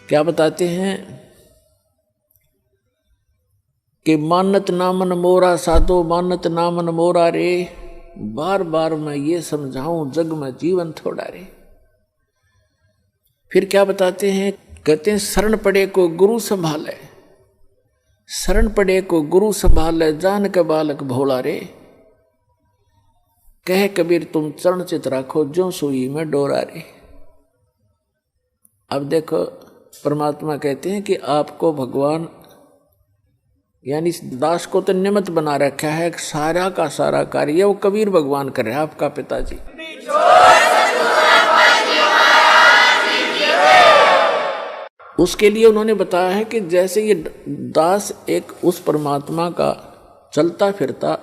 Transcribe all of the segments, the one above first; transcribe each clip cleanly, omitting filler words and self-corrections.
क्या बताते हैं कि मानत नामन मोरा साधो मानत नामन मोरा रे, बार बार मैं ये समझाऊं जग में जीवन थोड़ा रे। फिर क्या बताते हैं, कहते हैं शरण पड़े को गुरु संभाले, शरण पड़े को गुरु संभाले, जान के बालक भोला रे। कह कबीर तुम चरण चित राखो, जो सुई में डोरा रे। अब देखो परमात्मा कहते हैं कि आपको भगवान यानी दास को तो निमित्त बना रखा है, सारा का सारा कार्य वो कबीर भगवान कर रहे हैं, आपका पिताजी। उसके लिए उन्होंने बताया है कि जैसे ये दास एक उस परमात्मा का चलता फिरता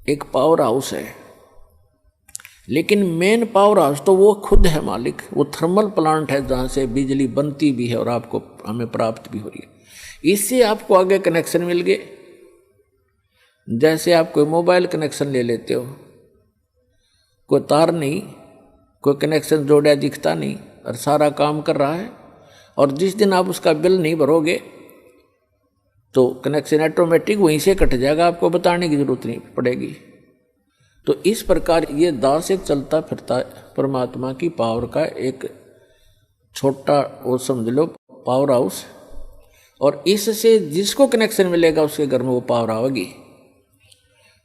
एक पावर हाउस है, लेकिन मेन पावर हाउस तो वो खुद है मालिक। वो थर्मल प्लांट है जहाँ से बिजली बनती भी है और आपको हमें प्राप्त भी हो रही है। इससे आपको आगे कनेक्शन मिल गए। जैसे आप कोई मोबाइल कनेक्शन ले लेते हो, कोई तार नहीं, कोई कनेक्शन जोड़ा दिखता नहीं और सारा काम कर रहा है, और जिस दिन आप उसका बिल नहीं भरोगे तो कनेक्शन ऑटोमेटिक वहीं से कट जाएगा, आपको बताने की जरूरत नहीं पड़ेगी। तो इस प्रकार ये दास एक चलता फिरता परमात्मा की पावर का एक छोटा वो समझ लो पावर हाउस, और इससे जिसको कनेक्शन मिलेगा उसके घर में वो पावर आएगी,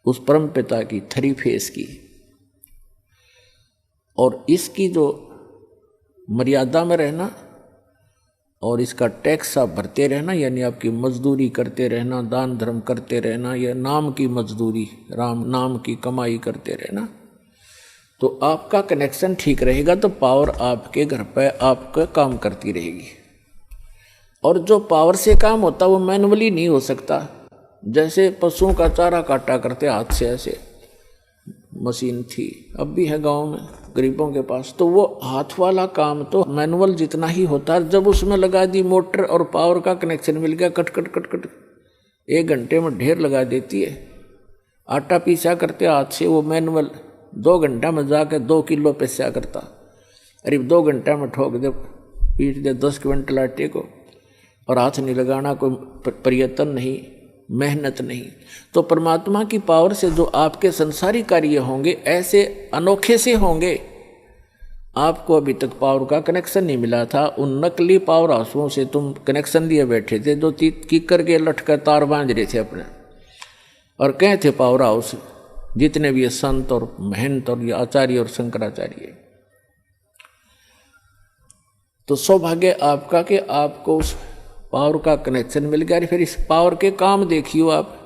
उस परम पिता की थ्री फेस की। और इसकी जो मर्यादा में रहना और इसका टैक्स आप भरते रहना, यानी आपकी मजदूरी करते रहना, दान धर्म करते रहना, या नाम की मजदूरी, राम नाम की कमाई करते रहना, तो आपका कनेक्शन ठीक रहेगा, तो पावर आपके घर पर आपका काम करती रहेगी। और जो पावर से काम होता वो मैनुअली नहीं हो सकता। जैसे पशुओं का चारा काटा करते हाथ से, ऐसे मशीन थी, अब भी है गांव में गरीबों के पास, तो वो हाथ वाला काम तो मैनुअल जितना ही होता है। जब उसमें लगा दी मोटर और पावर का कनेक्शन मिल गया, कट कट कट कट 1 घंटे में ढेर लगा देती है। आटा पीसा करते हाथ से, वो मैनुअल 2 घंटा में जाकर 2 किलो पिसा करता। अरे 2 घंटा में ठोक दे, पीट दे 10 क्विंटल आटे को, और हाथ नहीं लगाना, कोई प्रयत्न नहीं, मेहनत नहीं। तो परमात्मा की पावर से जो आपके संसारी कार्य होंगे ऐसे अनोखे से होंगे। आपको अभी तक पावर का कनेक्शन नहीं मिला था, उन नकली पावर हाउसों से तुम कनेक्शन लिए बैठे थे, जो कीकर के लटकर तार बांध रहे थे अपने, और कहे थे पावर हाउस जितने भी संत और महंत और आचार्य और शंकराचार्य। तो सौभाग्य आपका कि आपको उस पावर का कनेक्शन मिल गया। फिर इस पावर के काम देखियो आप,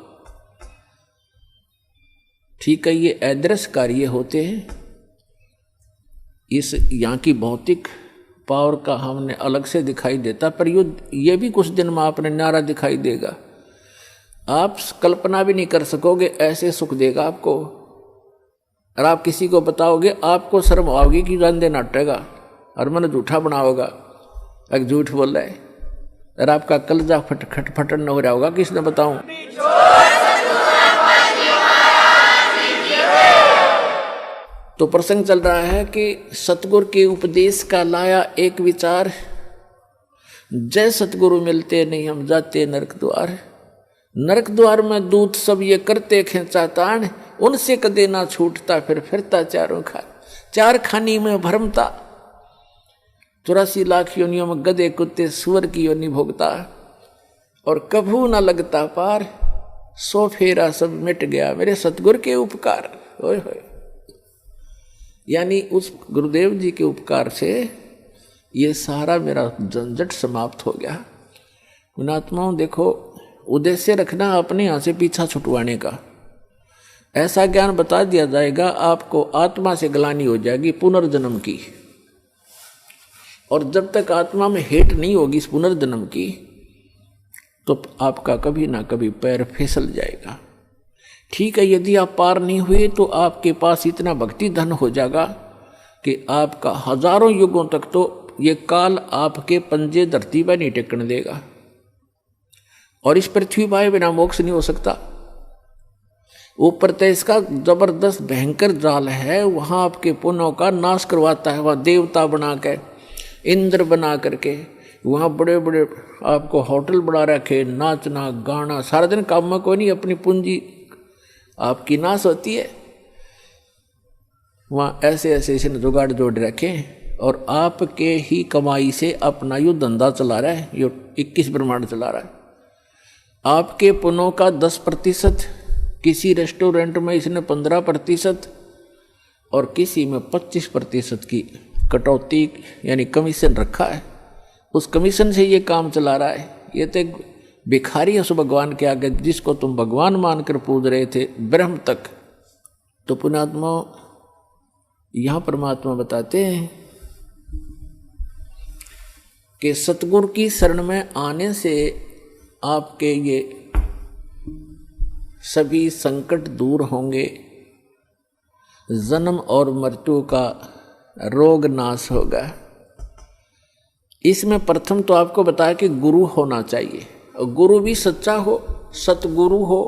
ठीक है, ये अदृश्य कार्य होते हैं। इस यहाँ की भौतिक पावर का हमने अलग से दिखाई देता, पर ये भी कुछ दिन में आपने न्यारा दिखाई देगा। आप कल्पना भी नहीं कर सकोगे, ऐसे सुख देगा आपको। और आप किसी को बताओगे, आपको शर्म आओगी कि रंदे नाटेगा और मन झूठा बनाओगा, एक झूठ बोल रहा है, और आपका कलजा फटन न हो रहा होगा, किसने बताऊं। तो प्रसंग चल रहा है कि सतगुरु के उपदेश का लाया एक विचार, जय सतगुरु मिलते नहीं हम जाते नरक द्वार। नरक द्वार में दूत सब ये करते खेचा तान, उनसे कदे ना छूटता फिर फिरता चारों खान। 4 खानी में भरमता, 84 लाख योनियों में गधे कुत्ते सुअर की योनि भोगता, और कभू न लगता पार, 100 फेरा सब मिट गया मेरे सतगुरु के उपकार। होय होय, यानी उस गुरुदेव जी के उपकार से ये सारा मेरा झंझट समाप्त हो गया। पुणात्माओं देखो, उद्देश्य रखना अपने यहाँ से पीछा छुटवाने का। ऐसा ज्ञान बता दिया जाएगा, आपको आत्मा से ग्लानि हो जाएगी पुनर्जन्म की, और जब तक आत्मा में हेट नहीं होगी इस पुनर्जन्म की, तो आपका कभी ना कभी पैर फिसल जाएगा। ठीक है, यदि आप पार नहीं हुए तो आपके पास इतना भक्ति धन हो जाएगा कि आपका हजारों युगों तक तो ये काल आपके पंजे धरती पर नहीं टेकने देगा, और इस पृथ्वी पर बिना मोक्ष नहीं हो सकता। ऊपर तो इसका जबरदस्त भयंकर जाल है, वहां आपके पुण्यों का नाश करवाता है, वह देवता बना के इंद्र बना करके वहाँ बड़े बड़े आपको होटल बना रखे, नाचना गाना सारा दिन, काम में कोई नहीं, अपनी पूंजी आपकी नाश होती है। वहाँ ऐसे ऐसे इसने जुगाड़ जोड़ रखे और आपके ही कमाई से अपना यो धंधा चला रहा है, यो 21 ब्रह्मांड चला रहा है। आपके पुनों का 10%, किसी रेस्टोरेंट में इसने 15% और किसी में 25% की कटौती यानी कमीशन रखा है। उस कमीशन से ये काम चला रहा है। ये तो एक भिखारी है उस भगवान के आगे, जिसको तुम भगवान मानकर पूज रहे थे ब्रह्म तक। तो पुण्यात्मा यहाँ परमात्मा बताते हैं कि सतगुरु की शरण में आने से आपके ये सभी संकट दूर होंगे, जन्म और मृत्यु का रोग नाश होगा। इसमें प्रथम तो आपको बताया कि गुरु होना चाहिए, और गुरु भी सच्चा हो, सतगुरु हो।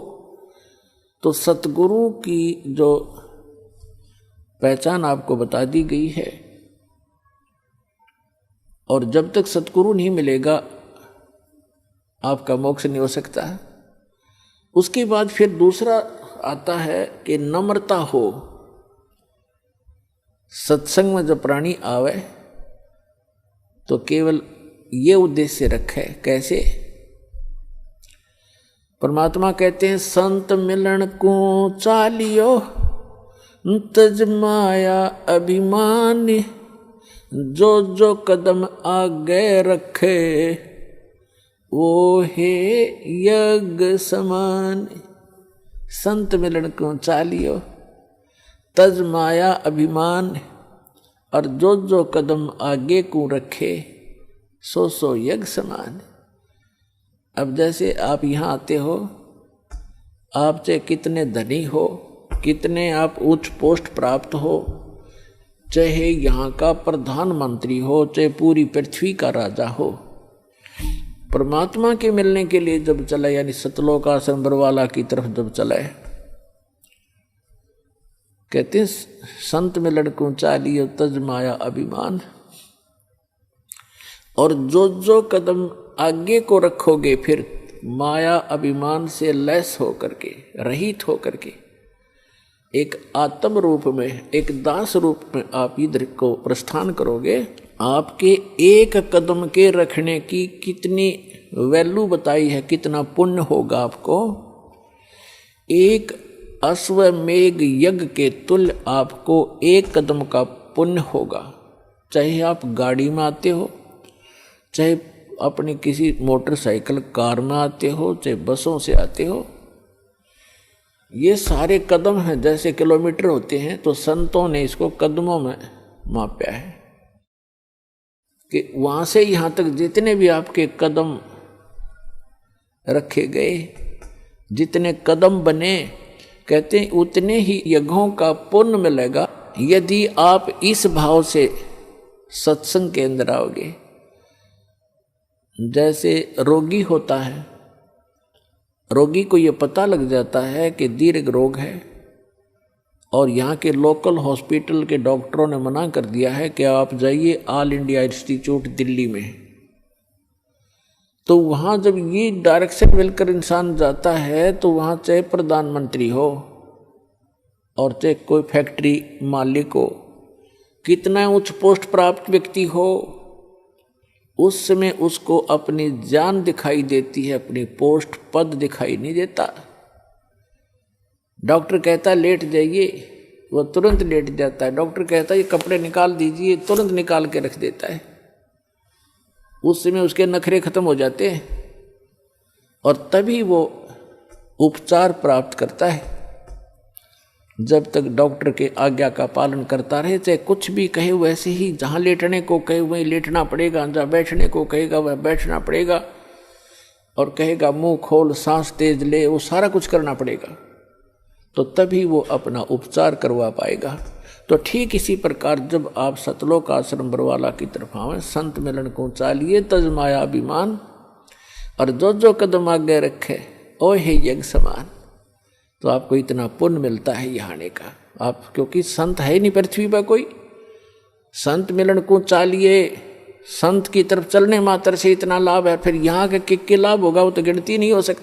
तो सतगुरु की जो पहचान आपको बता दी गई है, और जब तक सतगुरु नहीं मिलेगा आपका मोक्ष नहीं हो सकता। उसके बाद फिर दूसरा आता है कि नम्रता हो। सत्संग में जब प्राणी आवे तो केवल ये उद्देश्य रखे। कैसे? परमात्मा कहते हैं संत मिलन को चालियो तज माया अभिमान, जो जो कदम आगे रखे वो है यज्ञ समान। संत मिलन को चालियो तज माया अभिमान, और जो जो कदम आगे को रखे सो सो यज्ञ समान। अब जैसे आप यहाँ आते हो, आप चाहे कितने धनी हो, कितने आप उच्च पोस्ट प्राप्त हो, चाहे यहाँ का प्रधानमंत्री हो, चाहे पूरी पृथ्वी का राजा हो, परमात्मा के मिलने के लिए जब चला, यानी सतलोक आश्रम बरवाला की तरफ जब चला, कहते हैं संत मिलन को चालियो तज माया अभिमान, और जो जो कदम आगे को रखोगे फिर माया अभिमान से लैस होकर के, रहित होकर के, एक आत्म रूप में, एक दास रूप में आप इधर को प्रस्थान करोगे। आपके एक कदम के रखने की कितनी वैल्यू बताई है, कितना पुण्य होगा आपको। एक अश्वमेघ यज्ञ के तुल्य आपको एक कदम का पुण्य होगा। चाहे आप गाड़ी में आते हो, चाहे अपनी किसी मोटरसाइकिल कार में आते हो, चाहे बसों से आते हो, ये सारे कदम हैं, जैसे किलोमीटर होते हैं, तो संतों ने इसको कदमों में मापा है कि वहां से यहां तक जितने भी आपके कदम रखे गए, जितने कदम बने, कहते हैं उतने ही यज्ञों का पुण्य मिलेगा यदि आप इस भाव से सत्संग के अंदर आओगे। जैसे रोगी होता है, रोगी को ये पता लग जाता है कि दीर्घ रोग है, और यहाँ के लोकल हॉस्पिटल के डॉक्टरों ने मना कर दिया है कि आप जाइए ऑल इंडिया इंस्टीट्यूट दिल्ली में। तो वहाँ जब ये डायरेक्शन मिलकर इंसान जाता है, तो वहाँ चाहे प्रधानमंत्री हो और चाहे कोई फैक्ट्री मालिक हो, कितना उच्च पोस्ट प्राप्त व्यक्ति हो, उस समय उसको अपनी जान दिखाई देती है, अपनी पोस्ट पद दिखाई नहीं देता। डॉक्टर कहता है लेट जाइए, वो तुरंत लेट जाता है। डॉक्टर कहता है ये कपड़े निकाल दीजिए, तुरंत निकाल के रख देता है। उस समय उसके नखरे खत्म हो जाते हैं, और तभी वो उपचार प्राप्त करता है। जब तक डॉक्टर के आज्ञा का पालन करता रहे, चाहे कुछ भी कहे वैसे ही, जहाँ लेटने को कहे वहीं लेटना पड़ेगा, जहाँ बैठने को कहेगा वह बैठना पड़ेगा, और कहेगा मुंह खोल, सांस तेज ले, वो सारा कुछ करना पड़ेगा। तो तभी वो अपना उपचार करवा पाएगा। तो ठीक इसी प्रकार जब आप सतलोक आश्रम बरवाला की तरफ आवें, संत मिलन को चालिए तज माया अभिमान, और जो जो कदम आगे रखे ओ हे यज्ञ समान। तो आपको इतना पुण्य मिलता है यहाँ आने का। आप क्योंकि संत है नहीं पृथ्वी पर कोई, संत मिलन को चालिए संत की तरफ चलने मात्र से इतना लाभ है, फिर यहाँ के लाभ होगा वो तो गिनती नहीं हो सकता।